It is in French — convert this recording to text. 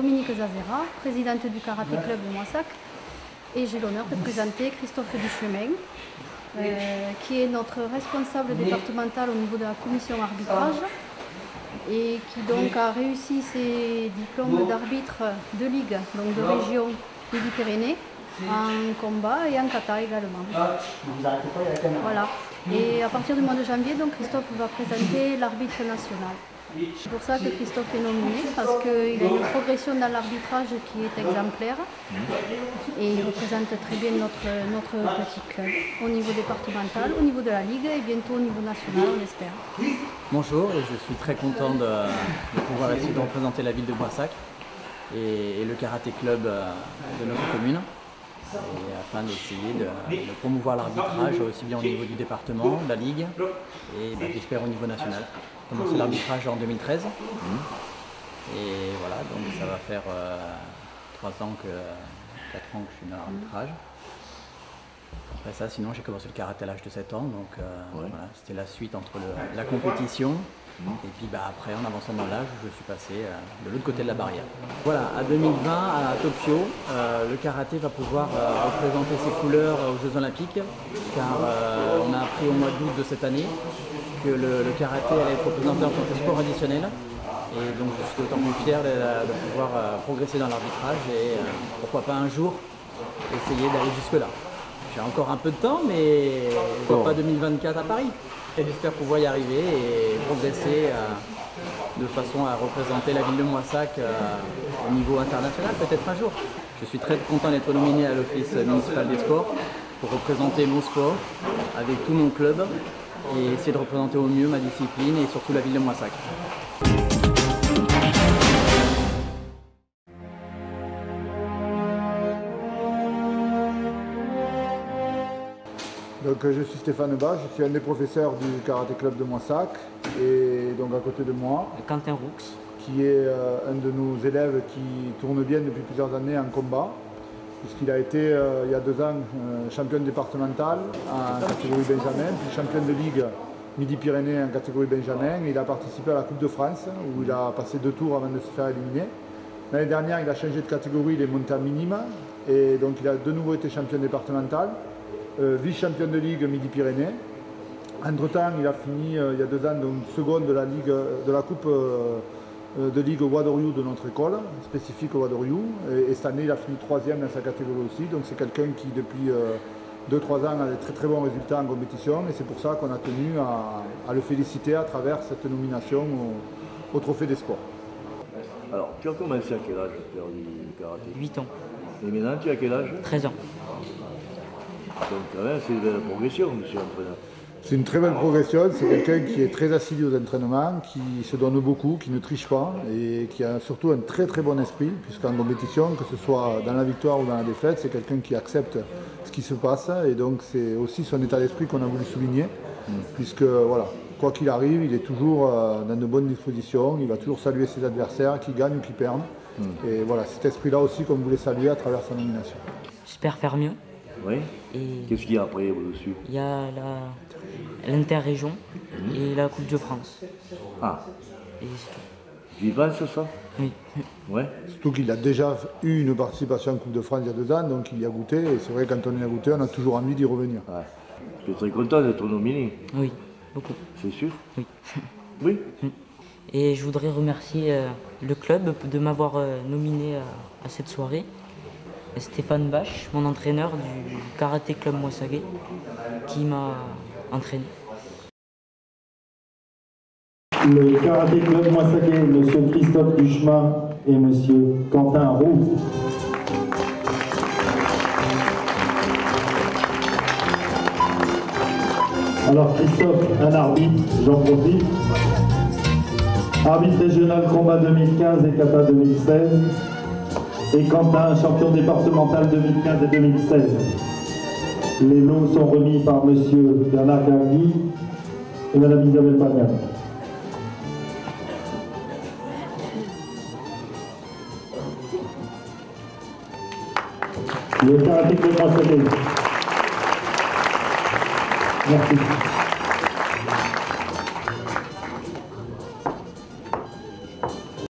Dominique Zazera, présidente du Karaté Club de Moissac, et j'ai l'honneur de présenter Christophe Duchemin, qui est notre responsable départemental au niveau de la commission arbitrage et qui donc a réussi ses diplômes d'arbitre de ligue, donc de région Midi-Pyrénées, en combat et en kata également. Voilà. Et à partir du mois de janvier, donc, Christophe va présenter l'arbitre national. C'est pour ça que Christophe est nominé, parce qu'il a une progression dans l'arbitrage qui est exemplaire et il représente très bien notre petit club au niveau départemental, au niveau de la Ligue et bientôt au niveau national, on espère. Bonjour, je suis très content de pouvoir essayer de représenter la ville de Moissac et le karaté club de notre commune, et afin d'essayer de promouvoir l'arbitrage aussi bien au niveau du département, de la Ligue et j'espère au niveau national. J'ai commencé l'arbitrage en 2013 et voilà, donc ça va faire 4 ans que je suis dans l'arbitrage. Après ça, sinon j'ai commencé le karaté à l'âge de 7 ans, donc voilà, c'était la suite entre la compétition et puis après en avançant dans l'âge, je suis passé de l'autre côté de la barrière. Voilà, à 2020 à Tokyo, le karaté va pouvoir représenter ses couleurs aux Jeux Olympiques, car on a appris au mois d'août de cette année que le karaté allait être représenté en tant que sport additionnel. Et donc je suis d'autant plus fier de pouvoir progresser dans l'arbitrage et pourquoi pas un jour essayer d'aller jusque là. J'ai encore un peu de temps, mais je ne vois pas 2024 à Paris. Et j'espère pouvoir y arriver et progresser de façon à représenter la ville de Moissac au niveau international, peut-être un jour. Je suis très content d'être nominé à l'Office municipal des sports pour représenter mon sport avec tout mon club et essayer de représenter au mieux ma discipline et surtout la ville de Moissac. Donc, je suis Stéphane Bach, je suis un des professeurs du Karaté Club de Moissac et donc à côté de moi, Quentin Roux, qui est un de nos élèves qui tourne bien depuis plusieurs années en combat, puisqu'il a été il y a 2 ans champion départemental en catégorie Benjamin, puis champion de ligue Midi-Pyrénées en catégorie Benjamin. Il a participé à la Coupe de France où il a passé 2 tours avant de se faire éliminer. L'année dernière, il a changé de catégorie, il est monté en minime et donc il a de nouveau été champion départemental. Vice-champion de ligue Midi-Pyrénées. Entre-temps, il a fini il y a 2 ans donc, seconde de la coupe de ligue Wadoryu de notre école, spécifique au Wadoryu. Et cette année, il a fini 3e dans sa catégorie aussi. Donc c'est quelqu'un qui, depuis 2-3 ans, a des très très bons résultats en compétition. Et c'est pour ça qu'on a tenu à le féliciter à travers cette nomination au Trophée des sports. Alors, tu as commencé à quel âge à faire du karaté? 8 ans. Et maintenant, tu as quel âge? 13 ans. Donc quand même, c'est une belle progression, monsieur l'entraîneur. C'est une très belle progression, c'est quelqu'un qui est très assidu aux entraînements, qui se donne beaucoup, qui ne triche pas et qui a surtout un très très bon esprit, puisqu'en compétition, que ce soit dans la victoire ou dans la défaite, c'est quelqu'un qui accepte ce qui se passe et donc c'est aussi son état d'esprit qu'on a voulu souligner, puisque voilà, quoi qu'il arrive, il est toujours dans de bonnes dispositions, il va toujours saluer ses adversaires, qui gagnent ou qui perdent. Et voilà, cet esprit-là aussi qu'on voulait saluer à travers sa nomination. J'espère faire mieux. Oui. Et qu'est-ce qu'il y a après au-dessus? il y a l'interrégion et la Coupe de France. Ah. Et Tu y penses ça? oui. Ouais. Surtout qu'il a déjà eu une participation en Coupe de France il y a 2 ans, donc il y a goûté. Et c'est vrai que quand on y a goûté, on a toujours envie d'y revenir. Ouais. Tu es très content d'être nominé? Oui, beaucoup. C'est sûr? Oui. Oui. Et je voudrais remercier le club de m'avoir nominé à cette soirée. Stéphane Bach, mon entraîneur du Karaté Club Moissac, qui m'a entraîné. Le Karaté Club Moissac, monsieur Christophe Duchemin et monsieur Quentin Roux. Alors Christophe, un arbitre, j'en profite. Arbitre régional combat 2015 et kata 2016. Et Quentin, champion départemental 2015 et 2016. Les lots sont remis par monsieur Bernard Gagui et madame Isabelle Pagnat. Le Karaté Club Moissac. Merci.